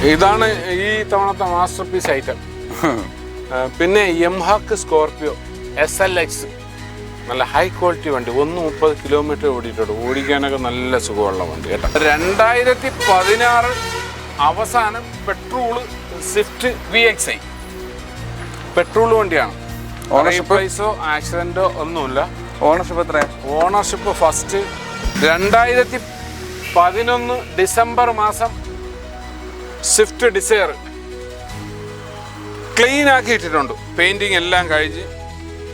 ഇതാണ് ഈ തവണത്തെ മാസ്റ്റർ പീസ് ഐറ്റം. പിന്നെ യമഹാക്ക് സ്കോർപിയോ SLX, നല്ല ഹൈ ക്വാളിറ്റി വണ്ടി. 130 കിലോമീറ്റർ ഓടിയിട്ടുണ്ട്. ഓടിക്കാനൊക്കെ നല്ല സുഖമുള്ള വണ്ടി കേട്ടോ. 2016 അവസാനം പെട്രോള് സ്വിഫ്റ്റ് VXI പെട്രോൾ വണ്ടിയാണ്. ഓണർഷിപ്പോ ആക്സിഡന്റോ ഒന്നുമില്ല. ഓണർഷിപ്പ് എത്ര? ഓണർഷിപ്പ് ഫസ്റ്റ് 2011 ഡിസംബർ മാസം സ്വിഫ്റ്റ് ഡിസയർ ക്ലീൻ ആക്കി ഇട്ടിട്ടുണ്ട്. പെയിന്റിങ് എല്ലാം കഴിഞ്ഞ്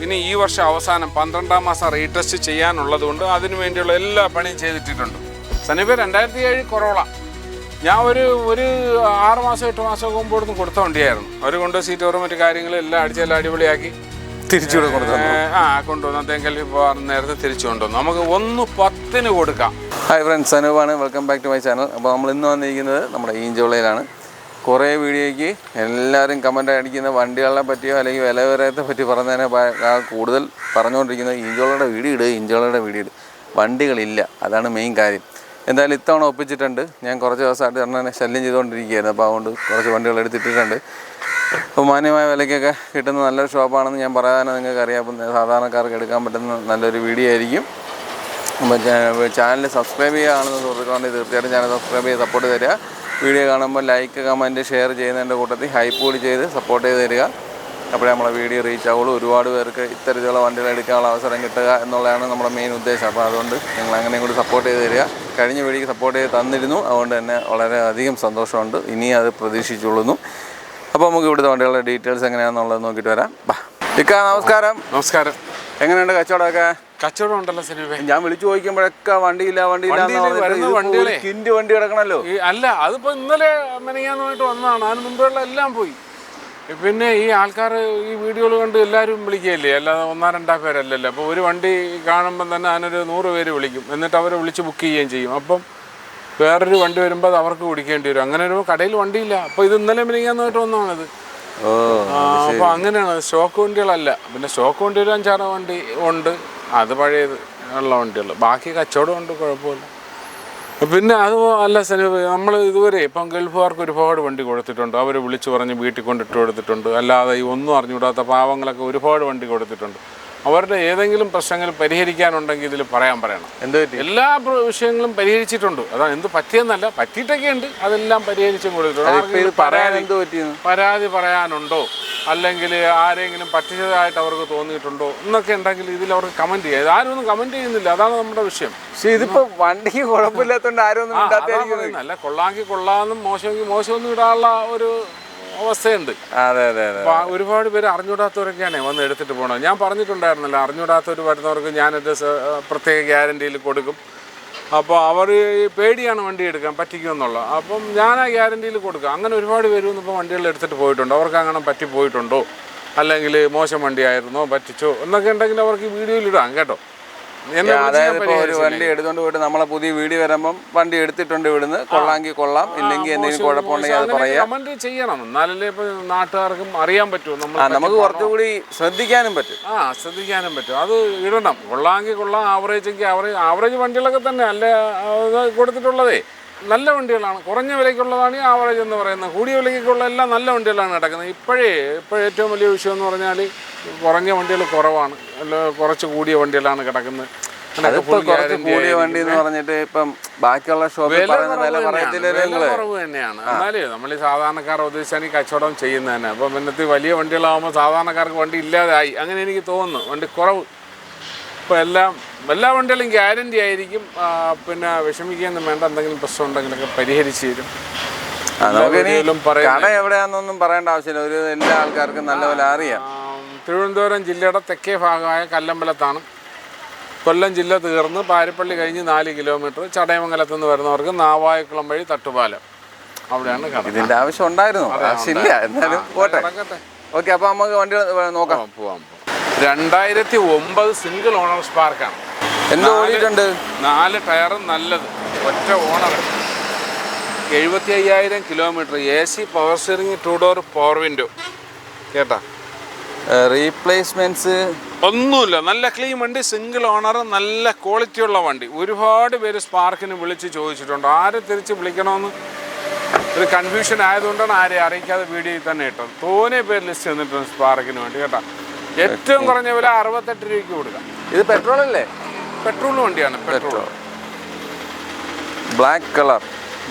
ഇനി ഈ വർഷം അവസാനം 12-ാം മാസം റീടെസ്റ്റ് ചെയ്യാനുള്ളത് കൊണ്ട് അതിനു വേണ്ടിയുള്ള എല്ലാ പണിയും ചെയ്തിട്ടിട്ടുണ്ട്. സനീപ 2007 കൊറോള ഞാൻ ഒരു 6 മാസം 8 മാസം മുമ്പ് ഇവിടുന്ന് കൊടുത്ത വണ്ടിയായിരുന്നു. അവർ കൊണ്ട് സീറ്റ് ഓവറും മറ്റു കാര്യങ്ങളും എല്ലാം അടിച്ചെല്ലാം അടിപൊളിയാക്കി തിരിച്ചുകൂടെ കൊണ്ടുവന്നു. അദ്ദേഹം നേരത്തെ തിരിച്ചു കൊണ്ടുവന്നു. നമുക്ക് 110 കൊടുക്കാം. ഹായ് ഫ്രണ്ട്സ്, സനൂപാണ്. Welcome back to my channel. അപ്പോൾ നമ്മൾ ഇന്ന് വന്നിരിക്കുന്നത് നമ്മുടെ ഈഞ്ചോളയിലാണ്. കുറേ വീഡിയോയ്ക്ക് എല്ലാവരും കമൻ്റ് അടിക്കുന്ന വണ്ടികളെ പറ്റിയോ അല്ലെങ്കിൽ വില വിവരത്തെ പറ്റി പറഞ്ഞതിനെ കൂടുതൽ പറഞ്ഞുകൊണ്ടിരിക്കുന്നത് ഈഞ്ചോളയുടെ വീഡിയോ ഇട് വണ്ടികളില്ല, അതാണ് മെയിൻ കാര്യം. എന്തായാലും ഇത്തവണ ഒപ്പിച്ചിട്ടുണ്ട്. ഞാൻ കുറച്ച് ദിവസമായിട്ട് എന്നെ ശല്യം ചെയ്തുകൊണ്ടിരിക്കുകയായിരുന്നു. അപ്പോൾ അതുകൊണ്ട് കുറച്ച് വണ്ടികൾ എടുത്തിട്ടിട്ടുണ്ട്. അപ്പോൾ മാന്യമായ വിലയ്ക്കൊക്കെ കിട്ടുന്ന നല്ലൊരു ഷോപ്പാണെന്ന് ഞാൻ പറയാൻ നിങ്ങൾക്ക് അറിയാം. അപ്പം സാധാരണക്കാർക്ക് എടുക്കാൻ പറ്റുന്ന നല്ലൊരു വീഡിയോ ആയിരിക്കും. അപ്പോൾ ചാനൽ സബ്സ്ക്രൈബ് ചെയ്യുകയാണെന്ന് സുഹൃത്തുക്കളുണ്ടെങ്കിൽ തീർച്ചയായിട്ടും ചാനൽ സബ്സ്ക്രൈബ് ചെയ്ത് സപ്പോർട്ട് തരിക. വീഡിയോ കാണുമ്പോൾ ലൈക്ക്, കമൻറ്റ്, ഷെയർ ചെയ്യുന്നതിൻ്റെ കൂട്ടത്തിൽ ഹൈപ്പ് കൂടി ചെയ്ത് സപ്പോർട്ട് ചെയ്ത് തരിക. അപ്പോഴേ നമ്മളെ വീഡിയോ റീച്ച് ആവുള്ളൂ. ഒരുപാട് പേർക്ക് ഇത്തരത്തിലുള്ള വണ്ടികൾ എടുക്കാനുള്ള അവസരം കിട്ടുക എന്നുള്ളതാണ് നമ്മുടെ മെയിൻ ഉദ്ദേശം. അപ്പോൾ അതുകൊണ്ട് നിങ്ങൾ അങ്ങനെയും കൂടി സപ്പോർട്ട് ചെയ്ത് തരിക. കഴിഞ്ഞ വീഡിയോക്ക് സപ്പോർട്ട് ചെയ്ത് തന്നിരുന്നു, അതുകൊണ്ട് തന്നെ വളരെയധികം സന്തോഷമുണ്ട്. ഇനി അത് പ്രതീക്ഷിച്ചുകൊള്ളുന്നു. അപ്പോൾ നമുക്ക് ഇവിടുത്തെ വണ്ടികളുടെ ഡീറ്റെയിൽസ് എങ്ങനെയാണെന്നുള്ളത് നോക്കിയിട്ട് വരാം. ഇക്കാ നമസ്കാരം. നമസ്കാരം. എങ്ങനെയുണ്ട് കച്ചവടമൊക്കെ? കച്ചവടം ഉണ്ടല്ലോ സനീപേ. ഞാൻ വിളിച്ചു ചോദിക്കുമ്പോഴൊക്കെ വണ്ടിയില്ല വണ്ടി കിടക്കണല്ലോ. അല്ല, അതിപ്പോ ഇന്നലെ മെനങ്ങാന്നുമായിട്ട് വന്നതാണ്. അതിന് മുമ്പുള്ള എല്ലാം പോയി. പിന്നെ ഈ ആൾക്കാർ ഈ വീഡിയോകൾ കണ്ട് എല്ലാവരും വിളിക്കുകയല്ലേ, അല്ലാതെ 1-2 പേരല്ലല്ലോ. അപ്പോൾ ഒരു വണ്ടി കാണുമ്പം തന്നെ അതിനൊരു 100 പേര് വിളിക്കും. എന്നിട്ട് അവരെ വിളിച്ച് ബുക്ക് ചെയ്യുകയും ചെയ്യും. അപ്പം വേറൊരു വണ്ടി വരുമ്പോൾ അത് അവർക്ക് പിടിക്കേണ്ടി വരും. അങ്ങനെ ഒരു കടയിൽ വണ്ടിയില്ല. അപ്പോൾ ഇത് ഇന്നലെ മെനങ്ങാന്നുമായിട്ട് വന്നതാണിത്. അപ്പോൾ അങ്ങനെയാണ്. സ്റ്റോക്ക് വണ്ടികളല്ല. പിന്നെ സ്റ്റോക്ക് വണ്ടി ഒരു 5-6 വണ്ടി ഉണ്ട്. അത് പഴയത് ഉള്ള വണ്ടികൾ. ബാക്കി കച്ചവടം ഉണ്ട്, കുഴപ്പമില്ല. പിന്നെ അത് അല്ല സനീപ്, നമ്മൾ ഇതുവരെ ഇപ്പം ഗൾഫുകാർക്ക് ഒരുപാട് വണ്ടി കൊടുത്തിട്ടുണ്ട്. അവർ വിളിച്ചു പറഞ്ഞ് വീട്ടിൽ കൊണ്ടിട്ട് കൊടുത്തിട്ടുണ്ട്. അല്ലാതെ ഈ ഒന്നും അറിഞ്ഞുകൂടാത്ത പാവങ്ങളൊക്കെ ഒരുപാട് വണ്ടി കൊടുത്തിട്ടുണ്ട്. അവരുടെ ഏതെങ്കിലും പ്രശ്നങ്ങൾ പരിഹരിക്കാനുണ്ടെങ്കിൽ ഇതിൽ പറയണം. എല്ലാ വിഷയങ്ങളും പരിഹരിച്ചിട്ടുണ്ട്. അതാണ് എന്ത് പറ്റിയെന്നല്ല, പറ്റിയിട്ടൊക്കെ ഉണ്ട്. അതെല്ലാം പരിഹരിച്ചും കൊടുത്തിട്ടുണ്ട്. പരാതി പറയാനുണ്ടോ അല്ലെങ്കിൽ ആരെങ്കിലും പറ്റിച്ചതായിട്ട് അവർക്ക് തോന്നിയിട്ടുണ്ടോ എന്നൊക്കെ ഉണ്ടെങ്കിൽ ഇതിൽ അവർക്ക് കമൻറ്റ് ചെയ്യാം. ആരും ഒന്നും കമൻറ്റ് ചെയ്യുന്നില്ല, അതാണ് നമ്മുടെ വിഷയം. പക്ഷേ ഇതിപ്പോൾ വണ്ടിക്ക് കുഴപ്പമില്ലാത്തതുകൊണ്ട് ആരും ഒന്നും അല്ല, കൊള്ളാമെങ്കിൽ കൊള്ളാമെന്നും മോശമെങ്കിൽ മോശമൊന്നും ഇടാനുള്ള ഒരു അവസ്ഥയുണ്ട്. ഒരുപാട് പേര് അറിഞ്ഞൂടാത്തവരൊക്കെയാണ് വന്ന് എടുത്തിട്ട് പോകണം. ഞാൻ പറഞ്ഞിട്ടുണ്ടായിരുന്നല്ലോ, അറിഞ്ഞൂടാത്തവർ വരുന്നവർക്ക് ഞാനൊരു പ്രത്യേക ഗ്യാരണ്ടിയിൽ കൊടുക്കും. അപ്പോൾ അവർ പേടിയാണ് വണ്ടി എടുക്കാൻ പറ്റിക്കുമെന്നുള്ള. അപ്പം ഞാൻ ആ ഗ്യാരണ്ടിയിൽ കൊടുക്കുക. അങ്ങനെ ഒരുപാട് പേര് ഇപ്പോൾ വണ്ടികൾ എടുത്തിട്ട് പോയിട്ടുണ്ട്. അവർക്ക് അങ്ങനെ പറ്റി പോയിട്ടുണ്ടോ അല്ലെങ്കിൽ മോശം വണ്ടിയായിരുന്നോ പറ്റിച്ചോ എന്നൊക്കെ ഉണ്ടെങ്കിൽ അവർക്ക് വീഡിയോയിൽ ഇടാം കേട്ടോ. അതായത് ഇപ്പോൾ ഒരു വണ്ടി എടുത്തുകൊണ്ട് പോയിട്ട് നമ്മളെ പുതിയ വീഡിയോ വരുമ്പം വണ്ടി എടുത്തിട്ടുണ്ട്, ഇവിടുന്ന് കൊള്ളാമെങ്കിൽ കൊള്ളാം, ഇല്ലെങ്കിൽ എന്തെങ്കിലും കുഴപ്പമുണ്ടെങ്കിൽ അത് പറയാം. കമന്റ് ചെയ്യണം, എന്നാലല്ലേ ഇപ്പോൾ നാട്ടുകാർക്കും അറിയാൻ പറ്റുമോ, നമുക്ക് കുറച്ചുകൂടി ശ്രദ്ധിക്കാനും പറ്റും. ശ്രദ്ധിക്കാനും പറ്റും. അത് ഇടണം. കൊള്ളാമെങ്കിൽ കൊള്ളാം, ആവറേജ് എങ്കിൽ ആവറേജ് വണ്ടികളൊക്കെ തന്നെ അല്ല കൊടുത്തിട്ടുള്ളതേ. നല്ല വണ്ടികളാണ്, കുറഞ്ഞ വിലയ്ക്കുള്ളതാണ് ഈ ആവറേജ് എന്ന് പറയുന്നത്. കൂടിയ വിലയ്ക്കുള്ള എല്ലാം നല്ല വണ്ടികളാണ് കിടക്കുന്നത്. ഇപ്പോൾ ഏറ്റവും വലിയ വിഷയം എന്ന് പറഞ്ഞാൽ കുറഞ്ഞ വണ്ടികൾ കുറവാണ്, അല്ല കുറച്ച് കൂടിയ വണ്ടികളാണ് കിടക്കുന്നത്. കൂടിയ വണ്ടി എന്ന് പറഞ്ഞിട്ട് ഇപ്പം ബാക്കിയുള്ള ഷോപ്പിൽ കുറവ് തന്നെയാണ്. എന്നാലേ നമ്മൾ ഈ സാധാരണക്കാർ ഉദ്ദേശിച്ചാണ് ഈ കച്ചവടം ചെയ്യുന്നത് തന്നെ. അപ്പം ഇന്നത്തെ വലിയ വണ്ടികളാകുമ്പോൾ സാധാരണക്കാർക്ക് വണ്ടി ഇല്ലാതായി, അങ്ങനെ എനിക്ക് തോന്നുന്നു. വണ്ടി കുറവ് ഇപ്പോൾ എല്ലാ വണ്ടികളും ഗ്യാരണ്ടി ആയിരിക്കും. പിന്നെ വിഷമിക്കുകയൊന്നും വേണ്ട. എന്തെങ്കിലും പ്രശ്നം ഉണ്ടെങ്കിലൊക്കെ പരിഹരിച്ച് തരും. കട എവിടെയാണെന്നൊന്നും പറയേണ്ട ആവശ്യമില്ല, ഒരു എല്ലാ ആൾക്കാർക്കും നല്ലപോലെ അറിയാം. തിരുവനന്തപുരം ജില്ലയുടെ തെക്കേ ഭാഗമായ കല്ലമ്പലത്താണ്. കൊല്ലം ജില്ല തീർന്ന് പാരിപ്പള്ളി കഴിഞ്ഞ് 4 കിലോമീറ്റർ ചടയമംഗലത്ത് നിന്ന് വരുന്നവർക്ക് നാവായക്കുളം വഴി തട്ടുപാലം, അവിടെയാണ് കട. ഇതിൻ്റെ ആവശ്യം ഉണ്ടായിരുന്നു, ആവശ്യമില്ല, എന്നാലും പോട്ടെ. ഓക്കെ, അപ്പോൾ നമുക്ക് വണ്ടി നോക്കാം. പോവാം. 2009 സിംഗിൾ ഓണർ സ്പാർക്കാണ്. എന്ത് ഓടിയിട്ടുണ്ട്? 4 ടയറും നല്ലത്, ഒറ്റ owner, 75,000 kilometre, AC power steering, 2 door power window കേട്ടാ. റീപ്ലേസ്മെന്റ്സ് ഒന്നുമില്ല, നല്ല ക്ലീൻ വണ്ടി, സിംഗിൾ ഓണർ, നല്ല ക്വാളിറ്റിയുള്ള വണ്ടി. ഒരുപാട് പേര് സ്പാർക്കിന് വിളിച്ച് ചോദിച്ചിട്ടുണ്ട്. ആരെ തിരിച്ച് വിളിക്കണമെന്ന് ഒരു കൺഫ്യൂഷൻ ആയതുകൊണ്ടാണ് ആരെയും അറിയിക്കാതെ വീഡിയോയിൽ തന്നെ ഇട്ടത്. തോനെ പേര് ലിസ്റ്റ് തന്നിട്ടുണ്ട് സ്പാർക്കിന് വേണ്ടി കേട്ടോ. ഏറ്റവും കുറഞ്ഞ വില 68 രൂപയ്ക്ക് കൊടുക്കാം. ഇത് പെട്രോൾ അല്ലേ? പെട്രോൾ വണ്ടിയാണ്. പെട്രോൾ ബ്ലാക്ക് കളർ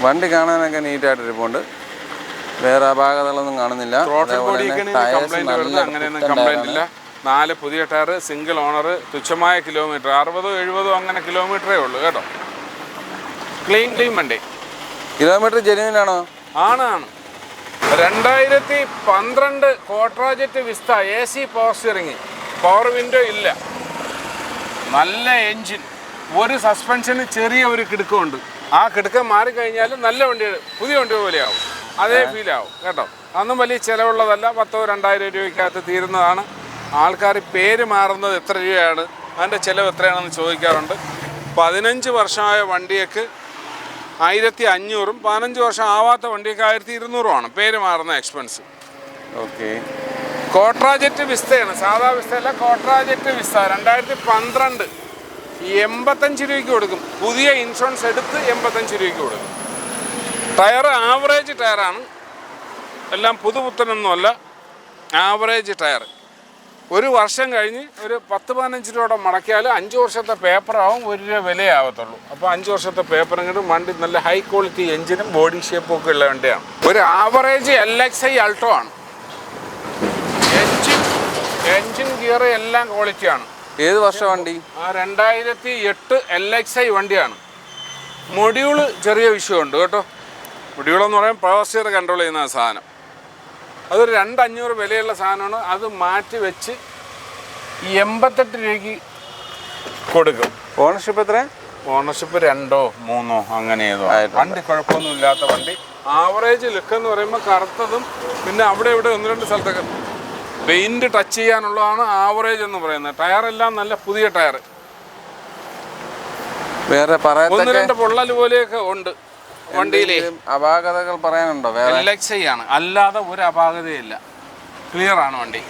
വണ്ടി കാണാനൊക്കെ നീറ്റായിട്ട് ഇരിപ്പുണ്ട്. വേറെ അപാകതകളൊന്നും കാണുന്നില്ല. അങ്ങനെയൊന്നും കംപ്ലൈന്റ് ഇല്ല. 4 പുതിയ ടയർ, സിംഗിൾ ഓണർ, തുച്ഛമായ കിലോമീറ്റർ 60-70 അങ്ങനെ കിലോമീറ്ററേ ഉള്ളൂ കേട്ടോ. ക്ലീൻ വണ്ടി. കിലോമീറ്റർ ജെന്യുവിൻ ആണോ? ആണ്. 2012 കോട്രാജെറ്റ് Vista AC power steering, power window ഇല്ല, നല്ല എൻജിൻ, ഒരു സസ്പെൻഷന് ചെറിയ ഒരു കിടുക്കമുണ്ട്. ആ കിടുക്കം മാറിക്കഴിഞ്ഞാൽ നല്ല വണ്ടി, പുതിയ വണ്ടി പോലെയാവും, അതേ ഫീലാവും കേട്ടോ. അതൊന്നും വലിയ ചിലവുള്ളതല്ല. 10,000-2,000 രൂപയ്ക്കകത്ത് തീരുന്നതാണ്. ആൾക്കാർ പേര് മാറുന്നത് എത്ര രൂപയാണ്, അതിൻ്റെ ചിലവ് എത്രയാണെന്ന് ചോദിക്കാറുണ്ട്. 15 വർഷമായ വണ്ടിയൊക്കെ 1,500-ഉം 15 വർഷം ആവാത്ത വണ്ടിയൊക്കെ 1,200-ഉമാണ് പേര് മാറുന്ന എക്സ്പെൻസ്. ഓക്കെ. കോട്രാജെറ്റ് വിസ്തയാണ്, സാധാ വിസ്തയല്ല, കോട്രാജെറ്റ് വിസ്ത 2012 85 രൂപയ്ക്ക് കൊടുക്കും. പുതിയ ഇൻഷുറൻസ് എടുത്ത് 85 രൂപയ്ക്ക് കൊടുക്കും. ടയർ ആവറേജ് ടയറാണ്, എല്ലാം പുതുപുത്തനൊന്നുമല്ല, ആവറേജ് ടയർ. ഒരു വർഷം കഴിഞ്ഞ് ഒരു 10-15 രൂപയുടെ മടക്കിയാൽ 5 വർഷത്തെ പേപ്പറാവും, 1 രൂപ വിലയാവത്തുള്ളൂ. അപ്പോൾ 5 വർഷത്തെ പേപ്പറും കിട്ടും. വണ്ടി നല്ല ഹൈ ക്വാളിറ്റി എഞ്ചിനും ബോഡി ഷേപ്പും ഒക്കെ ഉള്ള വണ്ടിയാണ്. ഒരു ആവറേജ് LXi അൾട്ടോ ആണ്. എഞ്ചിൻ ഗിയർ എല്ലാം ക്വാളിറ്റിയാണ്. ഏത് വർഷം വണ്ടി? 2008 LXi വണ്ടിയാണ്. മൊഡ്യൂള് ചെറിയ വിഷയമുണ്ട് കേട്ടോ. മൊഡ്യൂളെന്ന് പറയുമ്പോൾ പവർ സ്റ്റിയർ കൺട്രോൾ ചെയ്യുന്ന സാധനം, അതൊരു 2,500 വിലയുള്ള സാധനമാണ്. അത് മാറ്റി വെച്ച് 88 രൂപയ്ക്ക് കൊടുക്കും. ഓണർഷിപ്പ് എത്ര? ഓണർഷിപ്പ് 2-3 അങ്ങനെ ഏതോ. വണ്ടി കുഴപ്പമൊന്നുമില്ലാത്ത വണ്ടി. ആവറേജ് ലുക്ക് എന്ന് പറയുമ്പോൾ കറുത്തതും പിന്നെ അവിടെ ഇവിടെ 1-2 സ്ഥലത്തൊക്കെ പെയിൻറ്റ് ടച്ച് ചെയ്യാനുള്ളതാണ് ആവറേജ് എന്ന് പറയുന്നത്. ടയറെല്ലാം നല്ല പുതിയ ടയർ. വേറെ 1-2 പൊള്ളൽ പോലെയൊക്കെ ഉണ്ട് വണ്ടിയിലെ. അപാകതകൾ പറയാനുണ്ടോ? LXi ആണ്, അല്ലാതെ ഒരു അപാകതയില്ല, ക്ലിയർ ആണ് വണ്ടി.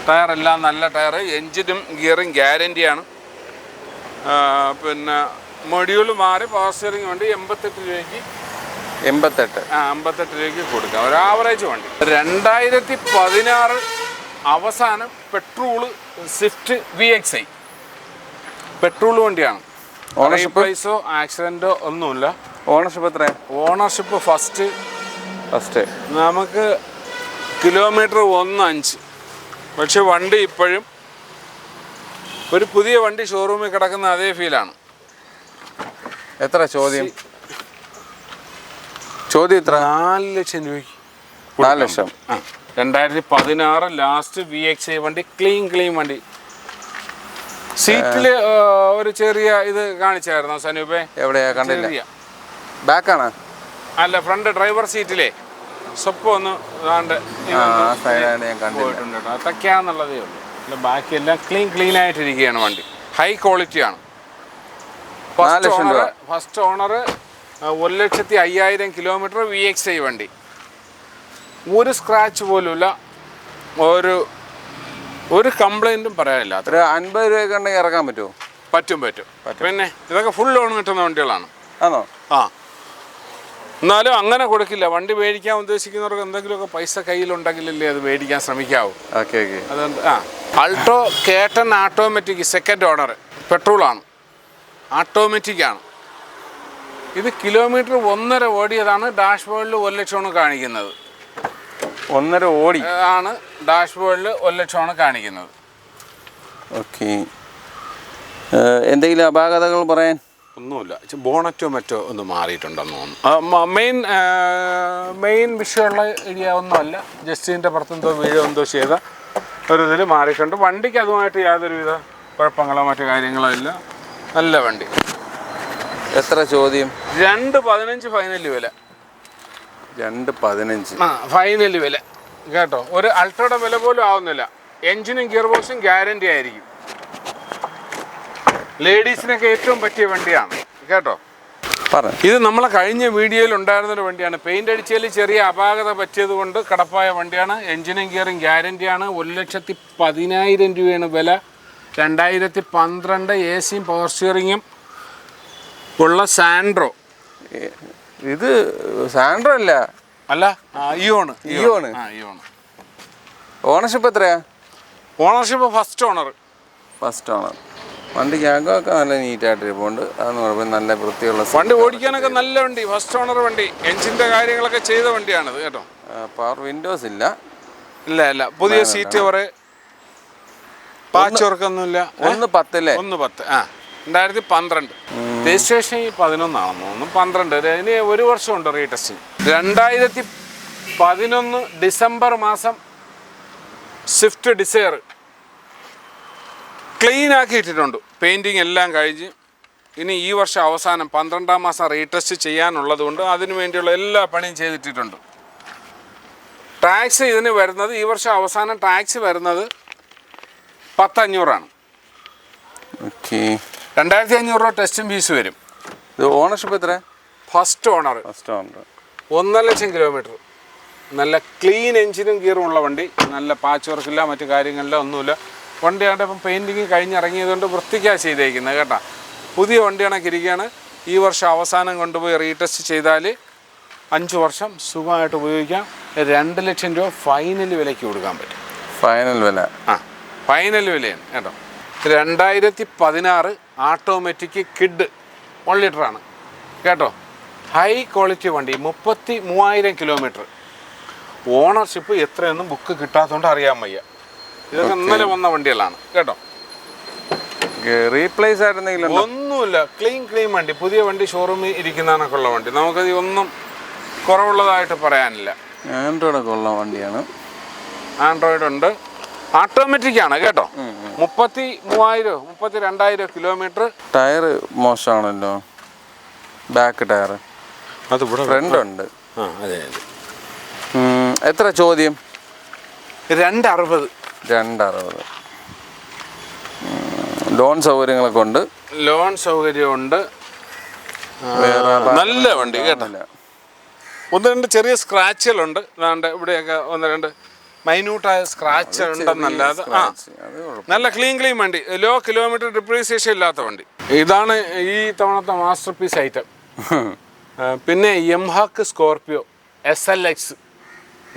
ടയറെല്ലാം നല്ല ടയർ, എൻജിനും ഗിയറും ഗ്യാരൻറ്റിയാണ്. പിന്നെ മൊഡ്യൂൾ മാറി പവർ സ്റ്റിയറിംഗ് വണ്ടി 88 രൂപയ്ക്ക് 58 രൂപയ്ക്ക് കൊടുക്കാം. ഒരു ആവറേജ് വണ്ടി. 2016 അവസാനം പെട്രോള് സ്വിഫ്റ്റ് VXi പെട്രോൾ വണ്ടിയാണ്. ഓണർഷിപ്പ് പ്രൈസോ ആക്സിഡൻറ്റോ ഒന്നുമില്ല. ഓണർഷിപ്പ് എത്ര? ഓണർഷിപ്പ് ഫസ്റ്റ് നമുക്ക് കിലോമീറ്റർ 1.5. പക്ഷെ വണ്ടി ഇപ്പോഴും ഒരു പുതിയ വണ്ടി ഷോറൂമിൽ കിടക്കുന്ന അതേ ഫീലാണ്. എത്ര ചോദ്യം എത്ര? 4 ലക്ഷം രൂപയ്ക്ക്. 4 ലക്ഷം. 2016 ലാസ്റ്റ് VXi വണ്ടി, ക്ലീൻ വണ്ടി. സീറ്റിൽ ഒരു ചെറിയ ഇത് കാണിച്ചായിരുന്നോ സനൂപേ? എവിടെയാ? കണ്ടില്ല. ബാക്കാണ്? അല്ല, ഫ്രണ്ട് ഡ്രൈവർ സീറ്റിലെ സ്വപ്പം ഒന്ന് പോയിട്ടുണ്ട്. അതൊക്കെയാണെന്നുള്ളതേ ഉള്ളൂ. അല്ല, ബാക്കിയെല്ലാം ക്ലീൻ ആയിട്ടിരിക്കുകയാണ് വണ്ടി. ഹൈ ക്വാളിറ്റിയാണ്. ഫസ്റ്റ് ഓണർ 1,05,000 കിലോമീറ്റർ VXi വണ്ടി. ഒരു സ്ക്രാച്ച് പോലുമില്ല, ഒരു കംപ്ലൈൻറ്റും പറയാനില്ല. 50 രൂപയൊക്കെ ഉണ്ടെങ്കിൽ ഇറക്കാൻ പറ്റുമോ? പറ്റും. പിന്നെ ഇതൊക്കെ ഫുൾ ലോൺ കിട്ടുന്ന വണ്ടികളാണ്. ആണോ? ആ, എന്നാലും അങ്ങനെ കൊടുക്കില്ല. വണ്ടി മേടിക്കാൻ ഉദ്ദേശിക്കുന്നവർക്ക് എന്തെങ്കിലുമൊക്കെ പൈസ കയ്യിലുണ്ടെങ്കിലല്ലേ അത് മേടിക്കാൻ ശ്രമിക്കാവൂ. അതുകൊണ്ട് അൾട്ടോ കേട്ടൻ ഓട്ടോമാറ്റിക് സെക്കൻഡ് ഓണർ പെട്രോളാണ്, ഓട്ടോമാറ്റിക്കാണ്. ഇത് കിലോമീറ്റർ 1.5 ഓടിയതാണ്. ഡാഷ്ബോർഡിൽ 1 ലക്ഷമാണ് കാണിക്കുന്നത്. 1.5 ഓടി ആണ് ഡാഷ്ബോർഡിൽ 1 ലക്ഷമാണ് കാണിക്കുന്നത്. ഓക്കെ. എന്തെങ്കിലും അപാകതകൾ പറയാൻ? ഒന്നുമില്ല. ബോണറ്റോ മറ്റോ ഒന്ന് മാറിയിട്ടുണ്ടെന്ന് തോന്നുന്നു. മെയിൻ വിഷയമുള്ള ഏരിയ ഒന്നുമല്ല. ജസ്റ്റ് ഇതിൻ്റെ പുറത്തെന്തോ വീഴെന്തോ ചെയ്ത ഒരു ഇതിൽ മാറിയിട്ടുണ്ട്. വണ്ടിക്ക് അതുമായിട്ട് യാതൊരുവിധ കുഴപ്പങ്ങളോ മറ്റു കാര്യങ്ങളോ ഇല്ല. നല്ല വണ്ടി. എത്ര ചോദ്യം? 2.15 ഫൈനൽ വില. 2.15 ഫൈനൽ വില കേട്ടോ. ഒരു അൾട്രയുടെ വില പോലും ആവുന്നില്ല. എൻജിനും ഗിയർ ബോക്സും ഗ്യാരൻറ്റി ആയിരിക്കും. ലേഡീസിനൊക്കെ ഏറ്റവും പറ്റിയ വണ്ടിയാണ് കേട്ടോ. ഇത് നമ്മളെ കഴിഞ്ഞ വീഡിയോയിൽ ഉണ്ടായിരുന്നൊരു വണ്ടിയാണ്. പെയിൻ്റ് അടിച്ചതിൽ ചെറിയ അപാകത പറ്റിയത് കൊണ്ട് കിടപ്പായ വണ്ടിയാണ്. എൻജിനും ഗിയറും ഗ്യാരൻറ്റിയാണ്. 1,10,000 രൂപയാണ് വില. 2012 AC പവർ സ്റ്റിയറിങ്ങും ഉള്ള സാൻഡ്രോ. ഇത് സാൻഡ്രോ അല്ല. അല്ല, ഇയോണ്. ഇയോണ്. ഓണർഷിപ്പ് എത്രയാ? Ownership first owner. വണ്ടിക്ക് അകമൊക്കെ നല്ല നീറ്റായിട്ട് ഇരിപ്പുണ്ട്. അതൊന്നും കുഴപ്പമില്ല, നല്ല വൃത്തിയുള്ള വണ്ടി. ഓടിക്കാനൊക്കെ നല്ല വണ്ടി, ഫസ്റ്റ് ഓണർ വണ്ടി. എഞ്ചിന്റെ കാര്യങ്ങളൊക്കെ ചെയ്ത വണ്ടിയാണിത് കേട്ടോ. പവർ വിൻഡോസ് ഇല്ല. ഇല്ല. പുതിയ സീറ്റ് കവറ്, പാച്ച് വർക്കൊന്നുമില്ല. 110 110. 2012 രജിസ്ട്രേഷൻ 11 ആണെന്ന് തോന്നുന്നു. 12. ഇനി 1 വർഷമുണ്ട് റീടെസ്റ്റിംഗ്. 2011 ഡിസംബർ മാസം സ്വിഫ്റ്റ് ഡിസയർ ക്ലീൻ ആക്കി ഇട്ടിട്ടുണ്ട്. പെയിൻറ്റിങ് എല്ലാം കഴിഞ്ഞ് ഇനി ഈ വർഷം അവസാനം 12-ാം മാസം റീടെസ്റ്റ് ചെയ്യാനുള്ളത് കൊണ്ട് അതിനു വേണ്ടിയുള്ള എല്ലാ പണിയും ചെയ്തിട്ടിട്ടുണ്ട്. ടാക്സ് ഇതിന് വരുന്നത് ഈ വർഷം അവസാനം ടാക്സ് വരുന്നത് 10,500 2,500 രൂപ ടെസ്റ്റും ഫീസ് വരും. ഇത് ഓണർഷിപ്പ് എത്ര? First owner. 1.5 ലക്ഷം കിലോമീറ്റർ. നല്ല ക്ലീൻ എഞ്ചിനും ഗിയറും ഉള്ള വണ്ടി. നല്ല പാച്ച് വർക്കില്ല, മറ്റു കാര്യങ്ങളില്ല, ഒന്നുമില്ല. വണ്ടിയാണ്ട് ഇപ്പം പെയിൻറ്റിങ് കഴിഞ്ഞിറങ്ങിയതുകൊണ്ട് വൃത്തിക്കാണ് ചെയ്തേക്കുന്നത് കേട്ടോ. പുതിയ വണ്ടി കണക്കിരിക്കുകയാണ്. ഈ വർഷം അവസാനം കൊണ്ടുപോയി റീടെസ്റ്റ് ചെയ്താൽ 5 വർഷം സുഖമായിട്ട് ഉപയോഗിക്കാം. 2 ലക്ഷം രൂപ ഫൈനൽ വിലയ്ക്ക് കൊടുക്കാൻ പറ്റും. ഫൈനൽ വില? ഫൈനൽ വിലയാണ് കേട്ടോ. 2016 ഓട്ടോമാറ്റിക് കിഡ് 1 ലിറ്ററാണ് കേട്ടോ. ഹൈ ക്വാളിറ്റി വണ്ടി. 33,000 കിലോമീറ്റർ. ഓണർഷിപ്പ് എത്രയൊന്നും ബുക്ക് കിട്ടാത്തതുകൊണ്ട് അറിയാൻ വയ്യ. ഇതൊക്കെ ഇന്നലെ വന്ന വണ്ടികളാണ് കേട്ടോ. റീപ്ലേസ് ആയിരുന്നെങ്കിലും ഒന്നുമില്ല. ക്ലീൻ വണ്ടി. പുതിയ വണ്ടി ഷോറൂമിൽ ഇരിക്കുന്നതൊക്കെ ഉള്ള വണ്ടി. നമുക്കത് ഒന്നും കുറവുള്ളതായിട്ട് പറയാനില്ല. ആൻഡ്രോയിഡൊക്കെ ഉള്ള വണ്ടിയാണ്. ആൻഡ്രോയിഡ് ഉണ്ട്. ഓട്ടോമാറ്റിക് ആണ് കേട്ടോ. 33,000-32,000 കിലോമീറ്റർ. ടയർ മോശമാണല്ലോ. Back tyre. അത് ഇവിടെ ഫ്രണ്ട് ഉണ്ട്. അതെ. എത്ര ചോദ്യം? 260. ലോൺ സൗകര്യങ്ങളൊക്കെ ഉണ്ട്. ലോൺ സൗകര്യമുണ്ട്. നല്ല വണ്ടി കേട്ടോ. 1-2 ചെറിയ സ്ക്രാച്ചുകളുണ്ട്. അതാണ്ട് ഇവിടെയൊക്കെ 1-2 മൈന്യൂട്ടായ സ്ക്രാച്ച് ഉണ്ടെന്നല്ലാതെ നല്ല ക്ലീൻ വണ്ടി. ലോ കിലോമീറ്റർ ഡിപ്രീസിയേഷൻ ഇല്ലാത്ത വണ്ടി. ഇതാണ് ഈ തവണത്തെ മാസ്റ്റർ പീസ് ഐറ്റം. പിന്നെ യമഹാക്ക് സ്കോർപിയോ SLX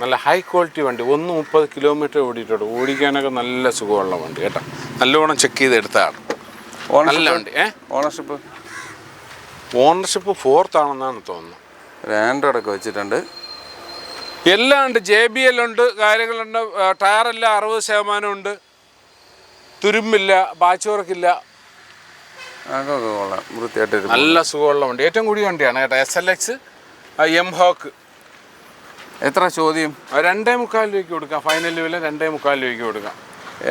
നല്ല ഹൈ ക്വാളിറ്റി വണ്ടി. 130 കിലോമീറ്റർ ഓടിയിട്ടുണ്ട്. ഓടിക്കാനൊക്കെ നല്ല സുഖമുള്ള വണ്ടി കേട്ടോ. നല്ലോണം ചെക്ക് ചെയ്ത് എടുത്തതാണ്. നല്ല വണ്ടി. ഓണർഷിപ്പ് 4th ആണെന്നാണ് തോന്നുന്നത്. ആൻഡ്രോയിഡൊക്കെ വെച്ചിട്ടുണ്ട്. എല്ലാം ഉണ്ട്. JBL ഉണ്ട്, കാര്യങ്ങളുണ്ട്. ടയറെല്ലാം 60% ഉണ്ട്. തുരുമ്പില്ല, പാച്ച് വർക്കില്ല. നല്ല സുഖമുള്ള വണ്ടി. ഏറ്റവും കൂടിയ വണ്ടിയാണ് കേട്ടോ SLX യമഹാക്ക്. എത്ര ചോദ്യം? 2.25 രൂപയ്ക്ക് കൊടുക്കാം. ഫൈനൽ വില 2.25 രൂപയ്ക്ക് കൊടുക്കാം.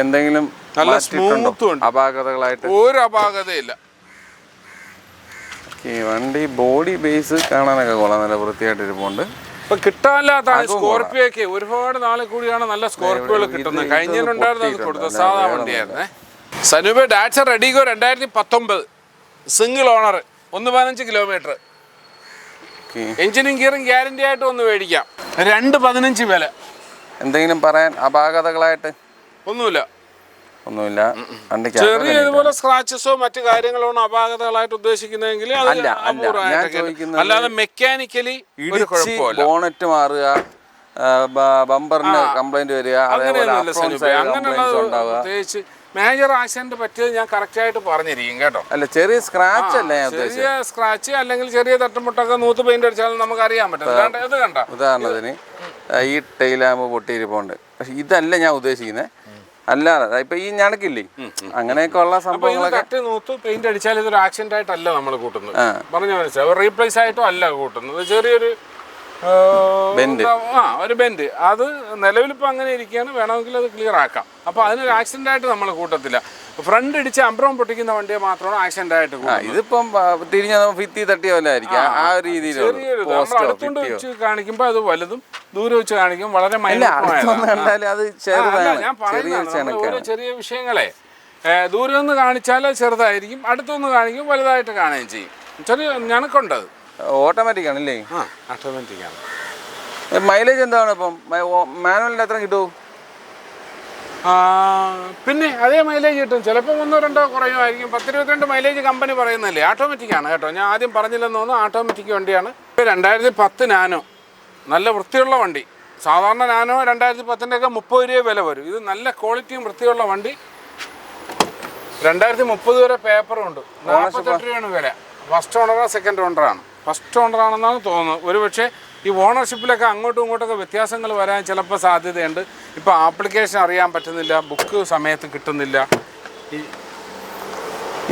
എന്തെങ്കിലും നല്ല സ്മൂത്ത് ഉണ്ട്. അപാകതകളായിട്ട് ഒരു അപാകതയില്ല. വണ്ടി ബോഡി ബേസ് കാണാനൊക്കെ കൊള്ളാം. നല്ല വൃത്തിയായിട്ട് ഇരിപ്പുണ്ട്. ഇപ്പൊ കിട്ടാനില്ലാത്ത സ്കോർപിയോക്ക് ഒരുപാട് നാളെ കൂടിയാണ് നല്ല സ്കോർപിയോകൾ കിട്ടുന്നത്. കഴിഞ്ഞിട്ടുണ്ടായിരുന്നു അത് കൊടുത്തത് സാധാ വണ്ടിയായിരുന്നേ. Sanoop Datsun Redigo 2019 single owner 115 kilometre. എഞ്ചിനും ഗിയറും ഗ്യാരണ്ടി ആയിട്ട് ഒന്ന് മേടിക്കാം. 2.15 വില. എന്തെങ്കിലും പറയാൻ അപാകതകളായിട്ട്? ഒന്നുമില്ല. ചെറിയ ഇതുപോലെ സ്ക്രാച്ചസോ മറ്റു കാര്യങ്ങളോ അപാകതകളായിട്ട് ഉദ്ദേശിക്കുന്നതെങ്കിൽ അല്ലാതെ മെക്കാനിക്കലി ബോണറ്റ് മാറുക, ബമ്പറിന് കംപ്ലൈന്റ് വരിക, പ്രത്യേകിച്ച് മേജർ ആക്സിഡന്റ് പറ്റിയത് ഞാൻ കറക്റ്റ് ആയിട്ട് പറഞ്ഞിരിക്കും കേട്ടോ. അല്ല, ചെറിയ സ്ക്രാച്ച് അല്ലേ? ചെറിയ സ്ക്രാച്ച് അല്ലെങ്കിൽ ചെറിയ തട്ടുമുട്ടൊക്കെ നൂത്ത് പെയിന്റ് അടിച്ചാലും നമുക്ക് അറിയാൻ പറ്റും. ഇത് കണ്ട ഉദാഹരണത്തിന് ഈ ടൈലാകുമ്പോൾ പൊട്ടിയിരിപ്പുണ്ട്. പക്ഷെ ഇതല്ല ഞാൻ ഉദ്ദേശിക്കുന്നത്. അല്ലാതെ ഇപ്പൊ ഈ ഞണക്കില്ലേ, അങ്ങനെയൊക്കെ ഉള്ള സംഭവങ്ങളൊക്കെ നൂത്ത് പെയിന്റ് അടിച്ചാൽ ഇതൊരു ആക്സിഡന്റ് ആയിട്ടല്ല നമ്മൾ കൂട്ടുന്നത്. പറഞ്ഞ മനസ്സിലാവും. റീപ്ലേസ് ആയിട്ടോ അല്ല കൂട്ടുന്നത്. ചെറിയൊരു ഒരു ബെൻഡ്. അത് നിലവിലിപ്പോൾ അങ്ങനെ ഇരിക്കുകയാണ്. വേണമെങ്കിൽ അത് ക്ലിയർ ആക്കാം. അപ്പോൾ അതിനൊരു ആക്സിഡന്റ് ആയിട്ട് നമ്മൾ കൂട്ടത്തില്ല. ഫ്രണ്ട് ഇടിച്ച് അമ്പ്രം പൊട്ടിക്കുന്ന വണ്ടിയെ മാത്രമാണ് ആക്സിഡന്റ് ആയിട്ട്. ഇതിപ്പം തിരിഞ്ഞ ഭിത്തി തട്ടിയ പോലെ ആയിരിക്കും. ആ ഒരു രീതിയിൽ അടുത്തുകൊണ്ട് വെച്ച് കാണിക്കുമ്പോൾ അത് വലുതും, ദൂരെ വെച്ച് കാണിക്കും വളരെ ഞാൻ പറയുന്നത് ഓരോ ചെറിയ വിഷയങ്ങളെ ദൂരെ നിന്ന് കാണിച്ചാൽ ചെറുതായിരിക്കും, അടുത്തൊന്ന് കാണിക്കും വലുതായിട്ട് കാണുകയും ചെയ്യും. ചെറിയ ഞണക്കുണ്ടത്. ഓട്ടോമാറ്റിക് ആണല്ലേ? ഓട്ടോമാറ്റിക് ആണ്. മൈലേജ് എന്താണ് ഇപ്പം? മാനുവലിന് എത്ര കിട്ടും? പിന്നെ അതേ മൈലേജ് കിട്ടും. ചിലപ്പോൾ 1-2 കുറയുമായിരിക്കും. 10-22 മൈലേജ് കമ്പനി പറയുന്നല്ലേ. ഓട്ടോമാറ്റിക് ആണ് കേട്ടോ. ഞാൻ ആദ്യം പറഞ്ഞില്ലെന്ന് തോന്നുന്നു. ഓട്ടോമാറ്റിക് വണ്ടിയാണ്. 2010 നാനോ, നല്ല വൃത്തിയുള്ള വണ്ടി. സാധാരണ നാനോ 2010-ൻ്റെയൊക്കെ 30 രൂപ വില വരും. ഇത് നല്ല ക്വാളിറ്റിയും വൃത്തിയുള്ള വണ്ടി. 2030 വരെ പേപ്പറുണ്ട്. 48 രൂപയാണ് വില. ഫസ്റ്റ് ഓണറാ സെക്കൻഡ് ഓണറാണ്? ഫസ്റ്റ് ഓണറാണെന്നാണ് തോന്നുന്നത്. ഒരു പക്ഷേ ഈ ഓണർഷിപ്പിലൊക്കെ അങ്ങോട്ടും ഇങ്ങോട്ടൊക്കെ വ്യത്യാസങ്ങൾ വരാൻ ചിലപ്പോൾ സാധ്യതയുണ്ട്. ഇപ്പോൾ ആപ്ലിക്കേഷൻ അറിയാൻ പറ്റുന്നില്ല, ബുക്ക് സമയത്ത് കിട്ടുന്നില്ല.